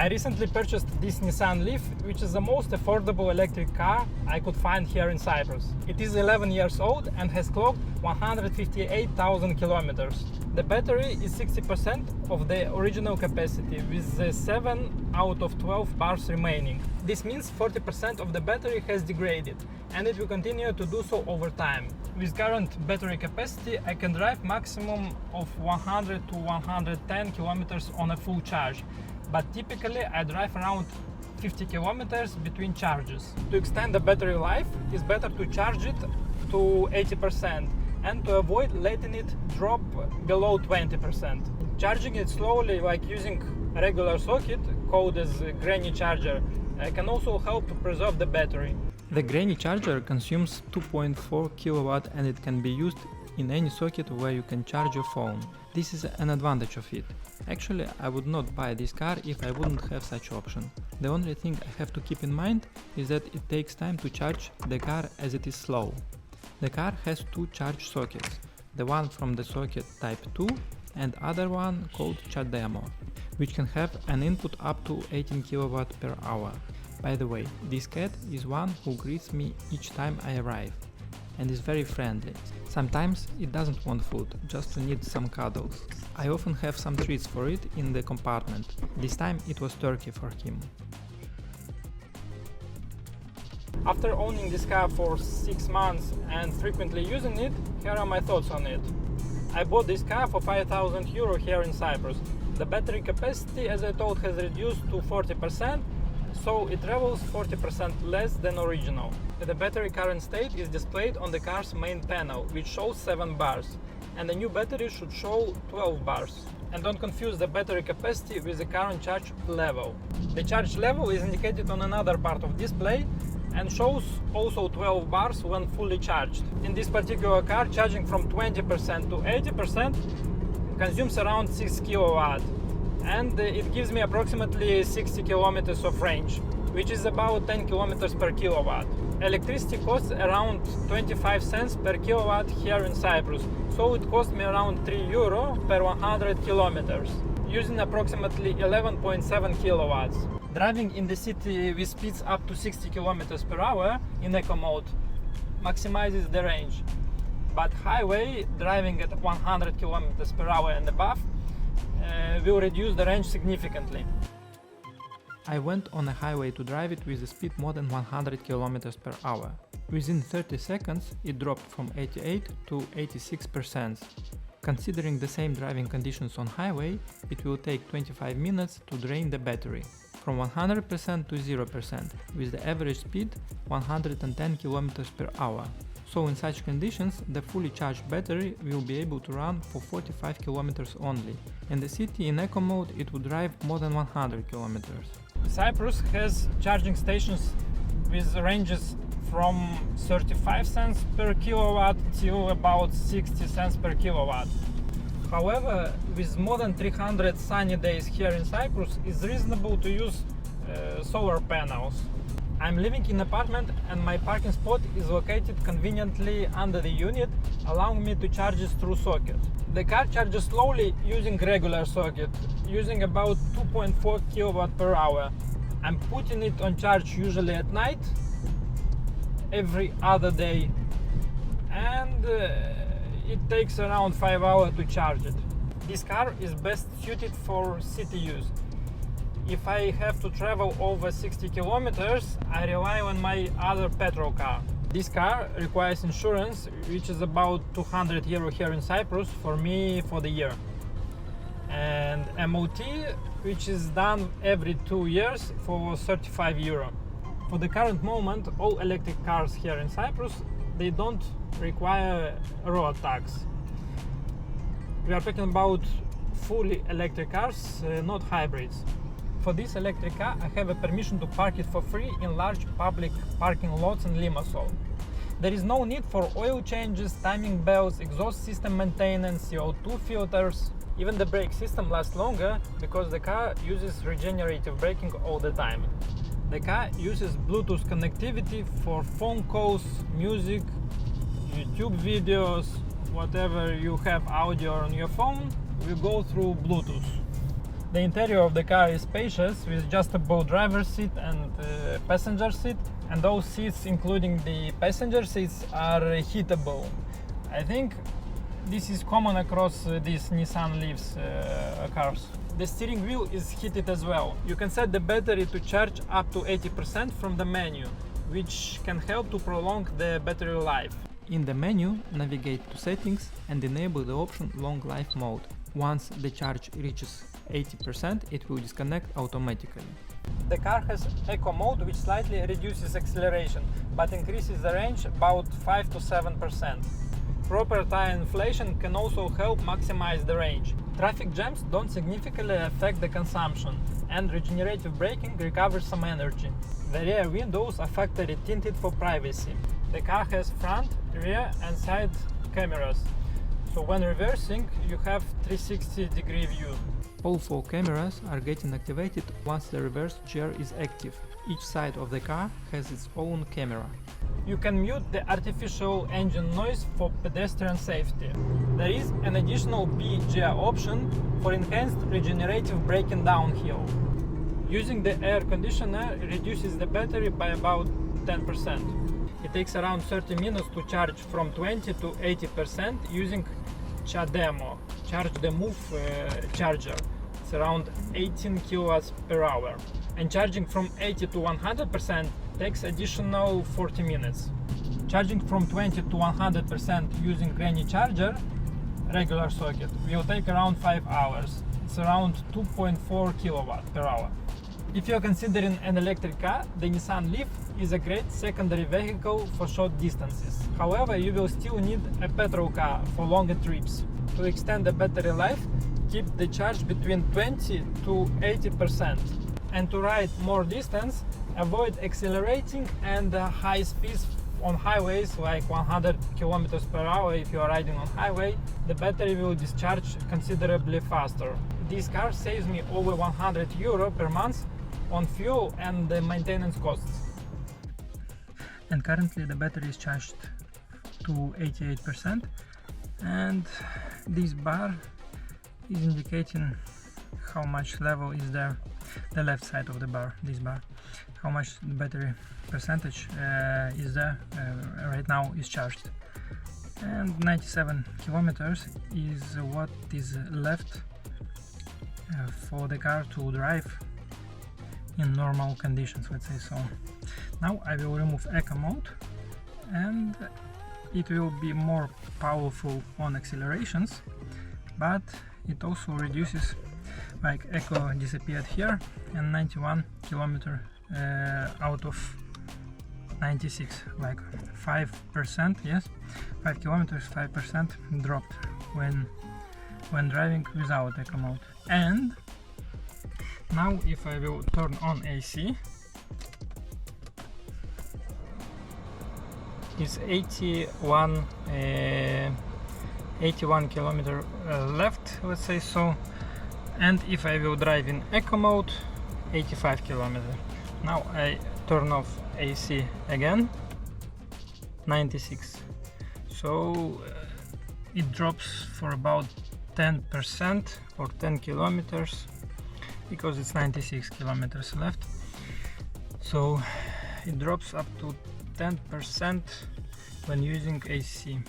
I recently purchased this Nissan Leaf, which is the most affordable electric car I could find here in Cyprus. It is 11 years old and has clocked 158,000 kilometers. The battery is 60% of the original capacity, with 7 out of 12 bars remaining. This means 40% of the battery has degraded, and it will continue to do so over time. With current battery capacity, I can drive maximum of 100 to 110 kilometers on a full charge. But typically I drive around 50 kilometers between charges. To extend the battery life, it's better to charge it to 80% and to avoid letting it drop below 20%. Charging it slowly, like using a regular socket called as a granny charger, can also help to preserve the battery. The granny charger consumes 2.4 kilowatt and it can be used in any socket where you can charge your phone. This is an advantage of it. Actually, I would not buy this car if I wouldn't have such option. The only thing I have to keep in mind is that it takes time to charge the car as it is slow. The car has two charge sockets, the one from the socket type 2 and other one called CHAdeMO, which can have an input up to 18 kW per hour. By the way, this cat is one who greets me each time I arrive and is very friendly. Sometimes it doesn't want food, just to need some cuddles. I often have some treats for it in the compartment. This time it was turkey for him. After owning this car for 6 months and frequently using it, here are my thoughts on it. I bought this car for 5,000 euro here in Cyprus. The battery capacity, as I told, has reduced to 40%, so it travels 40% less than original. The battery current state is displayed on the car's main panel, which shows 7 bars, and the new battery should show 12 bars. And don't confuse the battery capacity with the current charge level. The charge level is indicated on another part of display and shows also 12 bars when fully charged. In this particular car, charging from 20% to 80% consumes around 6 kilowatt, and it gives me approximately 60 kilometers of range, which is about 10 kilometers per kilowatt. Electricity costs around 25 cents per kilowatt here in Cyprus, so it cost me around 3 euro per 100 kilometers, using approximately 11.7 kilowatts. Driving in the city with speeds up to 60 kilometers per hour in eco mode maximizes the range, but highway driving at 100 kilometers per hour and above will reduce the range significantly. I went on a highway to drive it with a speed more than 100 km per hour. Within 30 seconds it dropped from 88 to 86%. Considering the same driving conditions on highway, it will take 25 minutes to drain the battery, from 100% to 0%, with the average speed 110 km per hour. So in such conditions, the fully charged battery will be able to run for 45 km only. In the city in eco mode it would drive more than 100 km. Cyprus has charging stations with ranges from 35 cents per kilowatt to about 60 cents per kilowatt. However, with more than 300 sunny days here in Cyprus, it's reasonable to use solar panels. I'm living in an apartment and my parking spot is located conveniently under the unit, allowing me to charge it through socket. The car charges slowly using regular socket, using about 2.4 kilowatt per hour. I'm putting it on charge usually at night, every other day, and it takes around 5 hours to charge it. This car is best suited for city use. If I have to travel over 60 kilometers, I rely on my other petrol car. This car requires insurance, which is about 200 euro here in Cyprus for me for the year. And MOT, which is done every 2 years for 35 euro. For the current moment, all electric cars here in Cyprus, they don't require road tax. We are talking about fully electric cars, not hybrids. For this electric car, I have a permission to park it for free in large public parking lots in Limassol. There is no need for oil changes, timing belts, exhaust system maintenance, CO2 filters. Even the brake system lasts longer because the car uses regenerative braking all the time. The car uses Bluetooth connectivity for phone calls, music, YouTube videos, whatever you have audio on your phone will go through Bluetooth. The interior of the car is spacious with adjustable driver's seat and passenger seat, and those seats, including the passenger seats, are heatable. I think this is common across these Nissan Leafs cars. The steering wheel is heated as well. You can set the battery to charge up to 80% from the menu, which can help to prolong the battery life. In the menu, navigate to settings and enable the option long life mode. Once the charge reaches 80%, it will disconnect automatically. The car has Eco mode, which slightly reduces acceleration, but increases the range about 5 to 7%. Proper tire inflation can also help maximize the range. Traffic jams don't significantly affect the consumption, and regenerative braking recovers some energy. The rear windows are factory tinted for privacy. The car has front, rear and side cameras, so when reversing you have 360-degree view. All 4 cameras are getting activated once the reverse gear is active. Each side of the car has its own camera. You can mute the artificial engine noise for pedestrian safety. There is an additional B gear option for enhanced regenerative braking downhill. Using the air conditioner reduces the battery by about 10%. It takes around 30 minutes to charge from 20 to 80% using CHAdeMO, Charge the Move charger. It's around 18 kilowatts per hour. And charging from 80 to 100% takes additional 40 minutes. Charging from 20 to 100% using Granny charger, regular socket, will take around 5 hours. It's around 2.4 kilowatt per hour. If you're considering an electric car, the Nissan Leaf is a great secondary vehicle for short distances. However, you will still need a petrol car for longer trips. To extend the battery life, keep the charge between 20 to 80%. And to ride more distance, avoid accelerating and high speeds on highways like 100 kilometers per hour. If you are riding on highway, the battery will discharge considerably faster. This car saves me over €100 per month on fuel and the maintenance costs. And currently the battery is charged to 88%, and this bar is indicating how much level is there, the left side of the bar, this bar, how much the battery percentage is there right now is charged. And 97 kilometers is what is left for the car to drive in normal conditions, let's say so. Now I will remove Eco mode, and it will be more powerful on accelerations, but it also reduces, like Eco disappeared here, and 91 kilometer out of 96, like 5%, yes, 5 kilometers, 5% dropped when driving without Eco mode. And now if I will turn on AC, it's 81 kilometer left, let's say so. And if I will drive in Eco mode, 85 kilometers. Now I turn off AC again, 96. So it drops for about 10% or 10 kilometers, because it's 96 kilometers left. So it drops up to 10% when using AC.